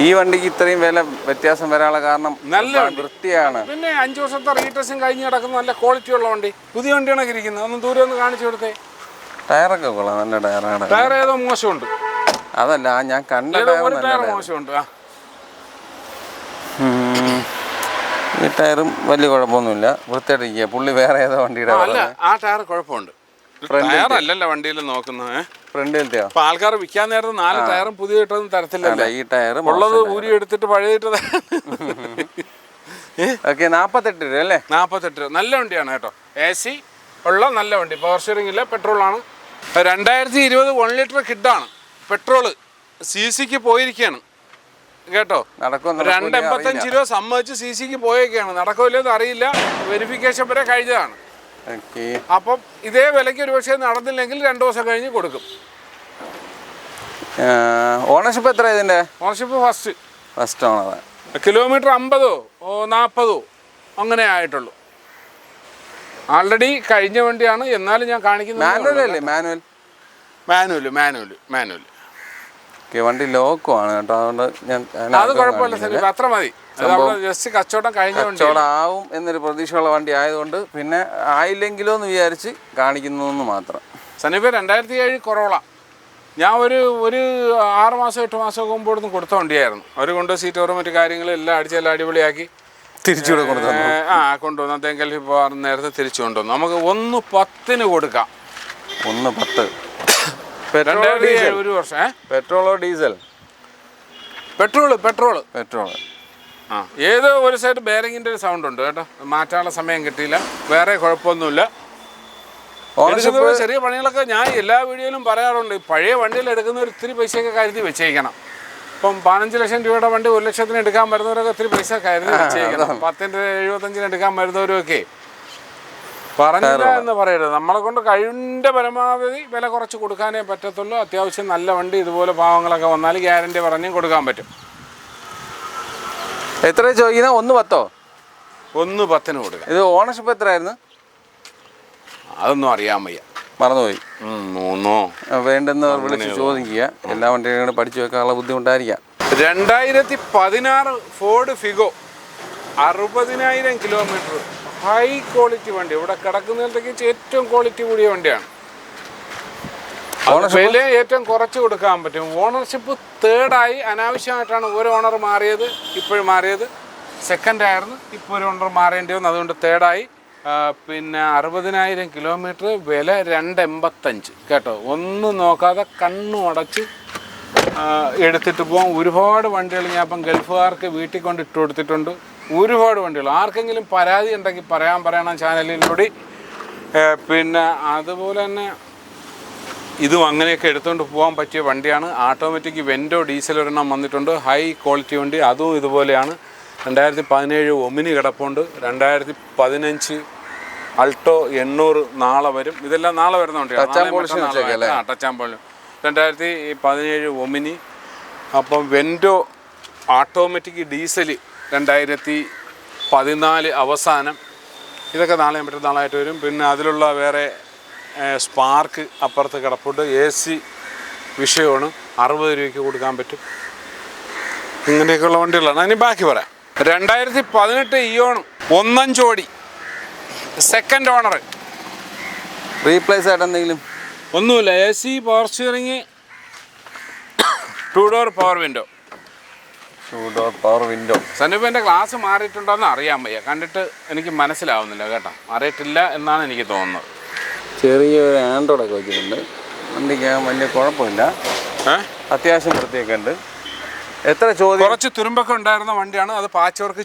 ഈ വണ്ടിക്ക് ഇത്രയും വില വ്യത്യാസം വരാനുള്ള കാരണം നല്ല വൃത്തിയാണ്. പിന്നെ 5 വർഷത്തെ റീടെസ്റ്റും കഴിഞ്ഞ് കിടക്കുന്ന നല്ല ക്വാളിറ്റി ഉള്ള വണ്ടി. പുതിയ വണ്ടിയാണ് ഇരിക്കുന്നത്. ഒന്ന് ദൂരെ ഒന്ന് കാണിച്ചു കൊടുത്തേ. ടയറൊക്കെ കൊള്ളാം, നല്ല ടയറാണ്. ടയർ ഏതോ മോശമുണ്ട്. അതല്ല, ഞാൻ കണ്ട ടയർ മോശമുണ്ട്. ഈ ടയറും വലിയ കുഴപ്പമൊന്നുമില്ല, വൃത്തിയായിട്ടിരിക്കുക. പുള്ളി വേറെ ഏതോ വണ്ടിയുടെ അല്ല, ആ ടയർ കുഴപ്പമുണ്ട്. ടയർ അല്ലല്ലോ വണ്ടിയിൽ നോക്കുന്നത്. ഫ്രണ്ടിലത്തെയോ? അപ്പൊ ആൾക്കാർ വിൽക്കാൻ നേരത്ത് 4 ടയറും പുതിയ ഇട്ടതും തരത്തില്ല. ഈ ടയർ ഉള്ളത് ഊരി എടുത്തിട്ട് പഴയട്ടത്. ഓക്കെ, 48 രൂപ അല്ലേ? 48 രൂപ. നല്ല വണ്ടിയാണ് കേട്ടോ. AC ഉള്ള നല്ല വണ്ടി. പവർ സ്റ്റിയറിംഗ് ഇല്ല, പെട്രോളാണ്. 2020 1 ലിറ്റർ കിഡാണ്. പെട്രോള് CCക്ക് പോയിരിക്കുകയാണ് കേട്ടോ. 285 രൂപ സമ്മതിച്ച് CCക്ക് പോയേക്കാണ്. നടക്കില്ലെന്ന് അറിയില്ല, വെരിഫിക്കേഷൻ വരെ കഴിഞ്ഞതാണ്. അപ്പം ഇതേ വിലയ്ക്ക് ഒരു പക്ഷേ നടന്നില്ലെങ്കിൽ 2 ദിവസം കഴിഞ്ഞ് കൊടുക്കും. ഓണർഷിപ്പ് എത്ര ഇതിന്റെ? Ownership first owner. കിലോമീറ്റർ 50 40 അങ്ങനെ ആയിട്ടുള്ളൂ. ആൾറെഡി കഴിഞ്ഞ വണ്ടിയാണ്. എന്നാലും ഞാൻ കാണിക്കുന്നത് മാനുവൽ. വണ്ടി ലോക്കോ ആണ് കേട്ടോ, അതുകൊണ്ട് ഞാൻ അത് കുഴപ്പമില്ല സാർ, അത്ര മതി. ജസ്റ്റ് കച്ചവടം കച്ചവടമാവും എന്നൊരു പ്രതീക്ഷയുള്ള വണ്ടി ആയതുകൊണ്ട് പിന്നെ ആയില്ലെങ്കിലോ എന്ന് വിചാരിച്ച് കാണിക്കുന്നു മാത്രം. സനീപ 2007 കൊറോള ഞാൻ ഒരു 6 മാസം 8 മാസം മുമ്പ് ഇവിടുന്ന് കൊടുത്ത വണ്ടിയായിരുന്നു. അവർ കൊണ്ട് സീറ്റ് ഓറും മറ്റു കാര്യങ്ങളും എല്ലാം അടിച്ചെല്ലാം അടിപൊളിയാക്കി തിരിച്ചുകൂടെ കൊണ്ടുവന്നു. തെങ്കൽഫി പോകാൻ നേരത്തെ തിരിച്ചു കൊണ്ടുവന്നു. നമുക്ക് 110 കൊടുക്കാം. 110. 2007 ഒരു വർഷം. പെട്രോളോ ഡീസൽ? പെട്രോള്. ഏതോ ഒരു സൈഡ് ബെയറിങ്ങിന്റെ ഒരു സൗണ്ട് ഉണ്ട് കേട്ടോ. മാറ്റാനുള്ള സമയം കിട്ടിയില്ല. വേറെ കുഴപ്പമൊന്നുമില്ല. ചെറിയ പണികളൊക്കെ ഞാൻ എല്ലാ വീഡിയോയിലും പറയാറുണ്ട്. പഴയ വണ്ടിയിൽ എടുക്കുന്നവർ ഇത്തിരി പൈസയൊക്കെ കരുതി വെച്ചേക്കണം. ഇപ്പം 15 ലക്ഷം രൂപയുടെ വണ്ടി 1 ലക്ഷത്തിന് എടുക്കാൻ വരുന്നവരൊക്കെ ഒത്തിരി പൈസ കരുതി വെച്ചേക്കണം. 10-75 എടുക്കാൻ വരുന്നവരൊക്കെ പറഞ്ഞില്ല എന്ന് പറയരുത്. നമ്മളെ കൊണ്ട് കഴിവിൻ്റെ പരമാവധി വില കുറച്ച് കൊടുക്കാനേ പറ്റത്തുള്ളൂ. അത്യാവശ്യം നല്ല വണ്ടി ഇതുപോലെ പാവങ്ങളൊക്കെ വന്നാൽ ഗ്യാരണ്ടി പറഞ്ഞും കൊടുക്കാൻ പറ്റും. എത്ര ചോദിക്കുന്ന? 110. 110 കൊടുക്കാം. ഇത് ഓണർഷിപ്പ് എത്രയായിരുന്നു? അതൊന്നും അറിയാൻ വയ്യ, മറന്നുപോയി. 3 വേണ്ടെന്ന് വിളിച്ച് ചോദിക്കുക. എല്ലാ വണ്ടികളും പഠിച്ചു വെക്കാനുള്ള ബുദ്ധിമുട്ടായിരിക്കാം. 2016 Ford Figo 60,000 kilometre. High quality വണ്ടി. ഇവിടെ കിടക്കുന്നതിലേക്ക് ഏറ്റവും ക്വാളിറ്റി കൂടിയ വണ്ടിയാണ്. വില ഏറ്റവും കുറച്ച് കൊടുക്കാൻ പറ്റും. ഓണർഷിപ്പ് തേർഡായി. അനാവശ്യമായിട്ടാണ് ഒരു ഓണർ മാറിയത്. ഇപ്പോഴും മാറിയത് സെക്കൻഡായിരുന്നു. ഇപ്പോൾ ഒരു ഓണർ മാറേണ്ടി വന്നു, അതുകൊണ്ട് തേർഡായി. പിന്നെ 60,000 കിലോമീറ്റർ. വില 285 കേട്ടോ. ഒന്നും നോക്കാതെ കണ്ണും അടച്ച് എടുത്തിട്ട് പോകാം. ഒരുപാട് വണ്ടികൾ ഞാൻ ഇപ്പം ഗൾഫുകാർക്ക് വീട്ടിൽ കൊണ്ട് ഇട്ട് കൊടുത്തിട്ടുണ്ട്. ഒരുപാട് വണ്ടികൾ. ആർക്കെങ്കിലും പരാതി ഉണ്ടെങ്കിൽ പറയണം ചാനലിലൂടെ. പിന്നെ അതുപോലെ തന്നെ ഇതും അങ്ങനെയൊക്കെ എടുത്തുകൊണ്ട് പോകാൻ പറ്റിയ വണ്ടിയാണ്. ഓട്ടോമാറ്റിക് വെൻഡോ ഡീസൽ ഒരെണ്ണം വന്നിട്ടുണ്ട്. ഹൈ ക്വാളിറ്റി വണ്ടി. അതും ഇതുപോലെയാണ്. 2017 ഒമിനി കിടപ്പുണ്ട്. 2015 അൾട്ടോ 800 നാളെ വരും. ഇതെല്ലാം നാളെ വരുന്ന വണ്ടിയാണ്. Touch and polish. 2017 ഒമിനി. അപ്പം വെൻഡോ ഓട്ടോമാറ്റിക് ഡീസൽ 2014 അവസാനം. ഇതൊക്കെ നാളെയും മറ്റന്നാളായിട്ട് വരും. പിന്നെ അതിലുള്ള വേറെ സ്പാർക്ക് അപ്പുറത്ത് കിടപ്പുണ്ട്. AC വിഷയമാണ്. 60 രൂപയ്ക്ക് കൊടുക്കാൻ പറ്റും. ഇങ്ങനെയൊക്കെയുള്ള വണ്ടികളാണ്. അതിന് ബാക്കി പറയാം. 2018 ഇയോൺ 1.5 ഓടി. Second owner. റീപ്ലേസ് ആയിട്ട് എന്തെങ്കിലും? ഒന്നുമില്ല. AC, power steering, 2 door power window. സനൂപിൻ്റെ ഗ്ലാസ് മാറിയിട്ടുണ്ടോയെന്ന് അറിയാൻ വയ്യ. കണ്ടിട്ട് എനിക്ക് മനസ്സിലാവുന്നില്ല കേട്ടോ. മാറിയിട്ടില്ല എന്നാണ് എനിക്ക് തോന്നുന്നത്. ചെറിയൊരു ആൻഡ്രോയിഡൊക്കെ വെച്ചിട്ടുണ്ട്. വണ്ടിക്ക് വലിയ കുഴപ്പമില്ല. അത്യാവശ്യം വൃത്തിയൊക്കെ ഉണ്ട്. എത്ര ചോദ്യം? കുറച്ച് തുരുമ്പൊക്കെ ഉണ്ടായിരുന്ന വണ്ടിയാണ്. അത് പാച്ച് വർക്ക്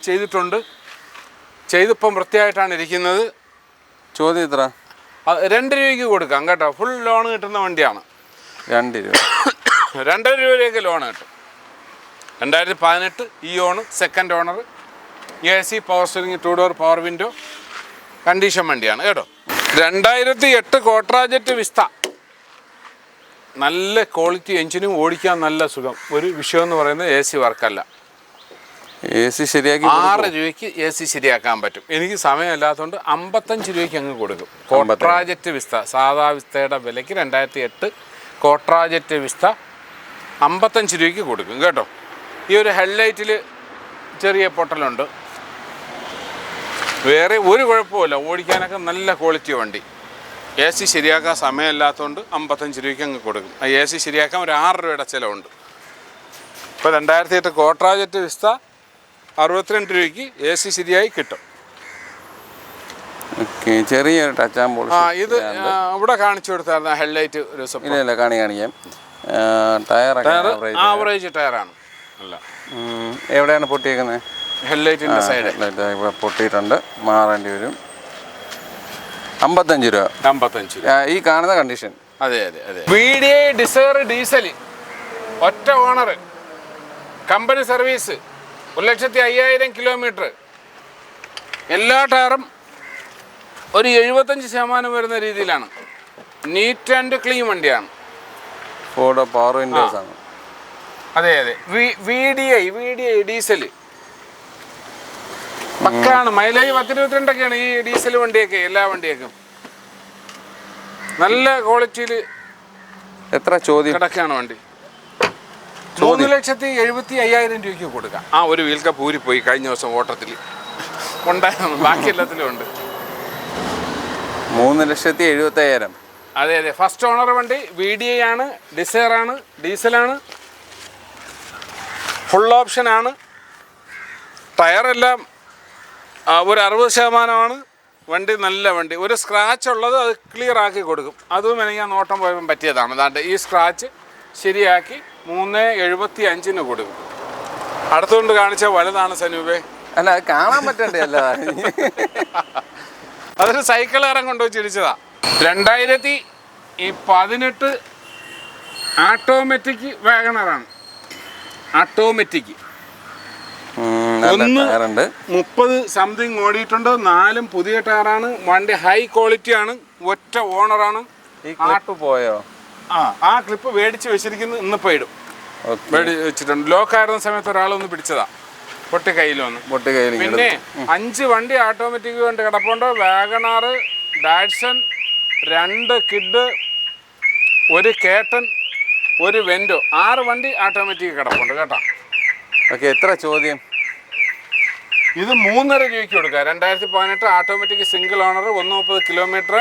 ചെയ്തിപ്പം വൃത്തിയായിട്ടാണ് ഇരിക്കുന്നത്. ചോദ്യം എത്ര? 2 രൂപയ്ക്ക് കൊടുക്കാം കേട്ടോ. ഫുൾ ലോൺ കിട്ടുന്ന വണ്ടിയാണ്. 2 രൂപ. 2.5 രൂപയ്ക്ക് ലോൺ കിട്ടും. 2018 Eon second owner. AC power steering 2 door power window condition വണ്ടിയാണ് കേട്ടോ. 2008 കോട്രാജെറ്റ് വിസ്ത. നല്ല ക്വാളിറ്റി എഞ്ചിനും ഓടിക്കാൻ നല്ല സുഖം. ഒരു വിഷയം എന്ന് പറയുന്നത് AC വർക്കല്ല. AC ശരിയാക്കി 6 രൂപയ്ക്ക് AC ശരിയാക്കാൻ പറ്റും. എനിക്ക് സമയമില്ലാത്തതുകൊണ്ട് 55 രൂപയ്ക്ക് അങ്ങ് കൊടുക്കും. കോട്രാജെറ്റ് വിസ്ത സാധാ വിസ്തയുടെ വിലയ്ക്ക് 2008 കോട്രാജെറ്റ് വിസ്ത 55 രൂപയ്ക്ക് കൊടുക്കും കേട്ടോ. ഈ ഒരു ഹെഡ്ലൈറ്റിൽ ചെറിയ പൊട്ടലുണ്ട്, വേറെ ഒരു കുഴപ്പമില്ല. ഓടിക്കാനൊക്കെ നല്ല ക്വാളിറ്റി വണ്ടി. AC ശരിയാക്കാൻ സമയമില്ലാത്തതുകൊണ്ട് 55 രൂപയ്ക്ക് അങ്ങ് കൊടുക്കും. ആ AC ശരിയാക്കാൻ ഒരു 6 രൂപയുടെ ചിലവുണ്ട്. ഇപ്പോൾ 2008 കോട്രാജെറ്റ് വിസ്ത 62 രൂപയ്ക്ക് AC ശരിയായി കിട്ടും. ചെറിയ ടച്ച് ആൻഡ് പോളിഷ്. ഇത് ഇവിടെ കാണിച്ചു കൊടുത്തായിരുന്നു ഹെഡ്ലൈറ്റ് ഒരു ഇല്ല കാണിക്കാം. ടയർ ആവറേജ് ടയറാണ്. അല്ല എവിടെയാണ് പൊട്ടിയേക്കുന്നത്? ഹെഡ്ലൈറ്റിൻ്റെ സൈഡ് ഇവിടെ പൊട്ടിയിട്ടുണ്ട്, മാറേണ്ടി വരും. 55 രൂപ. 55 രൂപ ഈ കാണുന്ന കണ്ടീഷൻ. അതെ അതെ അതെ. VDI ഡിസയർ ഡീസൽ, ഒറ്റ ഓണർ, കമ്പനി സർവീസ്, 1,05,000 കിലോമീറ്റർ. എല്ലാ ടയറും ഒരു 75% വരുന്ന രീതിയിലാണ്. നീറ്റ് ആൻഡ് ക്ലീൻ വണ്ടിയാണ്. ഫോർഡ് പവർ വിൻഡോസ് ആണ്. അതെ അതെ. VDI diesel പക്കാണ്. മൈലേജ് 10-22 ഈ ഡീസൽ വണ്ടിയൊക്കെ. എല്ലാ വണ്ടിയൊക്കെ നല്ല ക്വാളിറ്റിയിൽ എത്ര ചോദ്യം കിടക്കാണ് വണ്ടി. 3,75,000 രൂപയ്ക്ക് കൊടുക്കാം. ഒരു വീൽ കപ്പ് ഊരിപ്പോയി കഴിഞ്ഞ ദിവസം ഓട്ടത്തിൽ ഉണ്ടായിരുന്നു, ബാക്കി എല്ലാത്തിലും ഉണ്ട്. 3,75,000. അതെ അതെ. ഫസ്റ്റ് ഓണർ വണ്ടി. VDI ആണ്, ഡിസയർ ആണ്, ഡീസലാണ്, ഫുൾ ഓപ്ഷനാണ്. ടയറെല്ലാം ഒരു 60% വണ്ടി. നല്ല വണ്ടി. ഒരു സ്ക്രാച്ച് ഉള്ളത് അത് ക്ലിയർ ആക്കി കൊടുക്കും. അതും എനിക്ക് നോട്ടം പോയപ്പോൾ പറ്റിയതാണ്. അതാണ്ട് ഈ സ്ക്രാച്ച് ശരിയാക്കി 3,75 കൊടുക്കും. അടുത്തുകൊണ്ട് കാണിച്ച വലുതാണ് സനൂപേ. അല്ല അത് കാണാൻ പറ്റണ്ടേ? അല്ല അതൊരു സൈക്കിളുകാരൻ കൊണ്ടുപോയി ഇടിച്ചതാ. 2018 ഓട്ടോമാറ്റിക് വാഗണറാണ്. ഓട്ടോമാറ്റിക് 30 സംതിങ് ഓടിയിട്ടുണ്ട്. 4 പുതിയ ടയറാണ്. വണ്ടി ഹൈ ക്വാളിറ്റി ആണ്. ഒറ്റ ഓണറാണ്. ഈ ക്ലിപ്പ് പോയോ? ആ ക്ലിപ്പ് മേടിച്ച് വെച്ചിരിക്കുന്നു. ഇന്നിപ്പോൾ ഇടും. വെച്ചിട്ടുണ്ട്. ലോക്കായിരുന്ന സമയത്ത് ഒരാളൊന്ന് പിടിച്ചതാ, പൊട്ടി കയ്യിൽ വന്ന്. പിന്നെ 5 വണ്ടി ഓട്ടോമാറ്റിക് വണ്ടി കിടപ്പുണ്ട്. WagonR, Datson, 2 kid, 1 കേട്ടൻ, 1 വെൻഡോ. 6 വണ്ടി ഓട്ടോമാറ്റിക് കിടപ്പുണ്ട് കേട്ടോ. എത്ര ചോദ്യം? ഇത് 3.5 രൂപയ്ക്ക് കൊടുക്കുക. 2018 automatic single owner, 130 kilometre,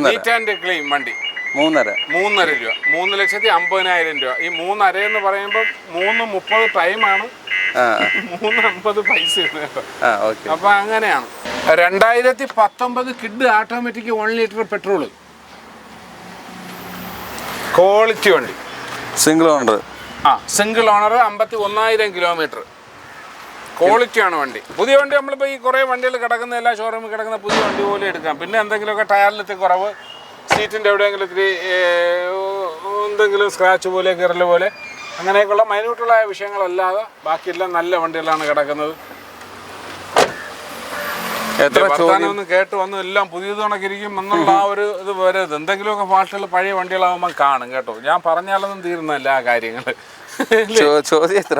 neat and clean വണ്ടി. 3.5 രൂപ. 3,50,000 രൂപ. ഈ 3.5 എന്ന് പറയുമ്പോൾ 3:30 ടൈമാണ്, 3:50 പൈസ. അപ്പൊ അങ്ങനെയാണ്. 2019 Kwid automatic 1 litre petrol, quality വണ്ടി. Single owner. Single owner, 51,000 kilometre. ക്വാളിറ്റിയാണ് വണ്ടി. പുതിയ വണ്ടി നമ്മളിപ്പോൾ ഈ കുറേ വണ്ടികൾ കിടക്കുന്ന, എല്ലാ ഷോറൂമിൽ കിടക്കുന്ന പുതിയ വണ്ടി പോലെ എടുക്കാം. പിന്നെ എന്തെങ്കിലുമൊക്കെ ടയറിലെത്തി കുറവ്, സീറ്റിൻ്റെ എവിടെയെങ്കിലും ഇത്തിരി എന്തെങ്കിലും സ്ക്രാച്ച് പോലെ, കിറൽ പോലെ, അങ്ങനെയൊക്കെയുള്ള മൈന്യൂട്ടുള്ളായ വിഷയങ്ങളല്ലാതെ ബാക്കിയെല്ലാം നല്ല വണ്ടികളാണ് കിടക്കുന്നത്. വർത്താനമൊന്നും കേട്ട് വന്നു എല്ലാം പുതിയത് കണക്കിരിക്കും എന്നുള്ള ആ ഒരു ഇത് വരരുത്. എന്തെങ്കിലുമൊക്കെ ഫാൾട്ടുകൾ പഴയ വണ്ടികളാകുമ്പോൾ കാണും കേട്ടോ. ഞാൻ പറഞ്ഞാലൊന്നും തീരുന്നല്ല ആ കാര്യങ്ങൾ. ചോദ്യം എത്ര?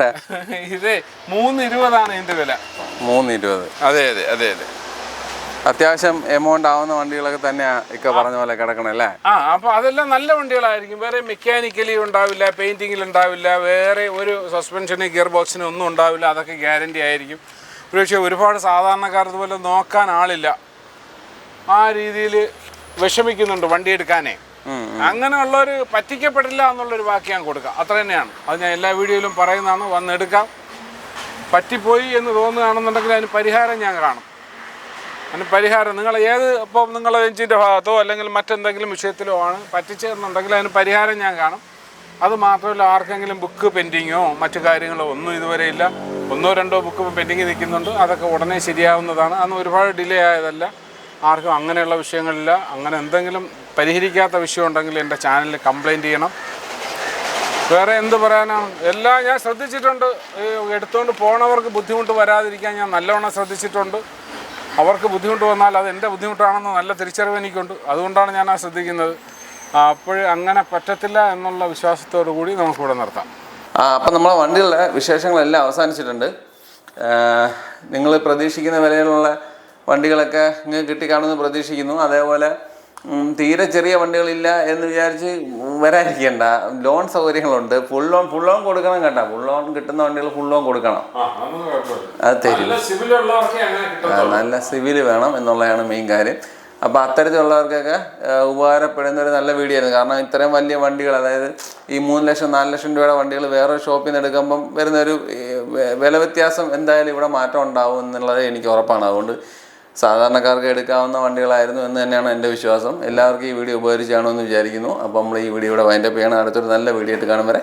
ഇത് 3.20 ഇതിന്റെ വില. 3.20. അതെ അതെ അതെ അതെ. അത്യാവശ്യം എമൗണ്ട് ആവുന്ന വണ്ടികളൊക്കെ തന്നെയാ ഇക്ക പറഞ്ഞ പോലെ കിടക്കണം അല്ലേ? അപ്പോൾ അതെല്ലാം നല്ല വണ്ടികളായിരിക്കും. വേറെ മെക്കാനിക്കലി ഉണ്ടാവില്ല, പെയിന്റിങ്ങിൽ ഉണ്ടാവില്ല, വേറെ ഒരു സസ്പെൻഷന് ഗിയർ ബോക്സിന് ഒന്നും ഉണ്ടാവില്ല. അതൊക്കെ ഗ്യാരണ്ടി ആയിരിക്കും. പക്ഷേ ഒരുപാട് സാധാരണക്കാർക്ക് പോലെ നോക്കാൻ ആളില്ല. ആ രീതിയിൽ വിഷമിക്കുന്നുണ്ട് വണ്ടി എടുക്കാനേ. അങ്ങനെയുള്ളവർ പറ്റിക്കപ്പെടില്ല എന്നുള്ളൊരു വാക്ക് ഞാൻ കൊടുക്കാം. അത്ര തന്നെയാണ്. അത് ഞാൻ എല്ലാ വീഡിയോയിലും പറയുന്നതാണ്. വന്നെടുക്കാം. പറ്റിപ്പോയി എന്ന് തോന്നുകയാണെന്നുണ്ടെങ്കിൽ അതിന് പരിഹാരം ഞാൻ കാണും. അതിന് പരിഹാരം നിങ്ങൾ ഇപ്പം നിങ്ങൾ എഞ്ചിൻ്റെ ഭാഗത്തോ അല്ലെങ്കിൽ മറ്റെന്തെങ്കിലും വിഷയത്തിലോ ആണ് പറ്റിച്ചതെന്നുണ്ടെങ്കിൽ അതിന് പരിഹാരം ഞാൻ കാണും. അത് മാത്രമല്ല, ആർക്കെങ്കിലും ബുക്ക് പെൻഡിങ്ങോ മറ്റു കാര്യങ്ങളോ ഒന്നും ഇതുവരെ ഇല്ല. 1-2 ബുക്ക് പെൻഡിങ് നിൽക്കുന്നുണ്ട്. അതൊക്കെ ഉടനെ ശരിയാവുന്നതാണ്. അന്ന് ഒരുപാട് ഡിലേ ആയതല്ല. ആർക്കും അങ്ങനെയുള്ള വിഷയങ്ങളില്ല. അങ്ങനെ എന്തെങ്കിലും പരിഹരിക്കാത്ത വിഷയം ഉണ്ടെങ്കിൽ എൻ്റെ ചാനലിൽ കംപ്ലയിൻറ്റ് ചെയ്യണം. വേറെ എന്ത് പറയാനാണ്? എല്ലാം ഞാൻ ശ്രദ്ധിച്ചിട്ടുണ്ട്. എടുത്തുകൊണ്ട് പോണവർക്ക് ബുദ്ധിമുട്ട് വരാതിരിക്കാൻ ഞാൻ നല്ലവണ്ണം ശ്രദ്ധിച്ചിട്ടുണ്ട്. അവർക്ക് ബുദ്ധിമുട്ട് വന്നാൽ അത് എൻ്റെ ബുദ്ധിമുട്ടാണെന്ന് നല്ല തിരിച്ചറിവ് എനിക്കുണ്ട്. അതുകൊണ്ടാണ് ഞാൻ ശ്രദ്ധിക്കുന്നത്. അപ്പോൾ അങ്ങനെ പറ്റത്തില്ല എന്നുള്ള വിശ്വാസത്തോടു കൂടി നമുക്കിവിടെ നിർത്താം. അപ്പം നമ്മളെ വണ്ടികളുടെ വിശേഷങ്ങളെല്ലാം അവസാനിച്ചിട്ടുണ്ട്. നിങ്ങൾ പ്രതീക്ഷിക്കുന്ന വിലയിലുള്ള വണ്ടികളൊക്കെ നിങ്ങൾക്ക് കിട്ടിക്കാണുമെന്ന് പ്രതീക്ഷിക്കുന്നു. അതേപോലെ തീരെ ചെറിയ വണ്ടികളില്ല എന്ന് വിചാരിച്ച് വരാതിരിക്കേണ്ട. ലോൺ സൗകര്യങ്ങളുണ്ട്. ഫുൾ ലോൺ കൊടുക്കണം കേട്ടോ. ഫുൾ ലോൺ കിട്ടുന്ന വണ്ടികൾ ഫുൾ ലോൺ കൊടുക്കണം. അത് തരും. നല്ല സിവിൽ വേണം എന്നുള്ളതാണ് മെയിൻ കാര്യം. അപ്പോൾ അത്തരത്തിലുള്ളവർക്കൊക്കെ ഉപകാരപ്പെടുന്ന ഒരു നല്ല വീഡിയോ ആയിരുന്നു. കാരണം ഇത്രയും വലിയ വണ്ടികൾ, അതായത് ഈ 3 ലക്ഷം 4 ലക്ഷം രൂപയുടെ വണ്ടികൾ വേറൊരു ഷോപ്പിൽ നിന്ന് എടുക്കുമ്പം വരുന്നൊരു വില വ്യത്യാസം എന്തായാലും ഇവിടെ മാറ്റം ഉണ്ടാവും എന്നുള്ളത് എനിക്ക് ഉറപ്പാണ്. അതുകൊണ്ട് സാധാരണക്കാർക്ക് എടുക്കാവുന്ന വണ്ടികളായിരുന്നു എന്ന് തന്നെയാണ് എൻ്റെ വിശ്വാസം. എല്ലാവർക്കും ഈ വീഡിയോ ഉപകരിച്ചാണോ എന്ന് വിചാരിക്കുന്നു. അപ്പോൾ നമ്മൾ ഈ വീഡിയോ ഇവിടെ വൈൻഡപ്പ് ചെയ്യണം. അടുത്തൊരു നല്ല വീഡിയോ ആയിട്ട് കാണും വരെ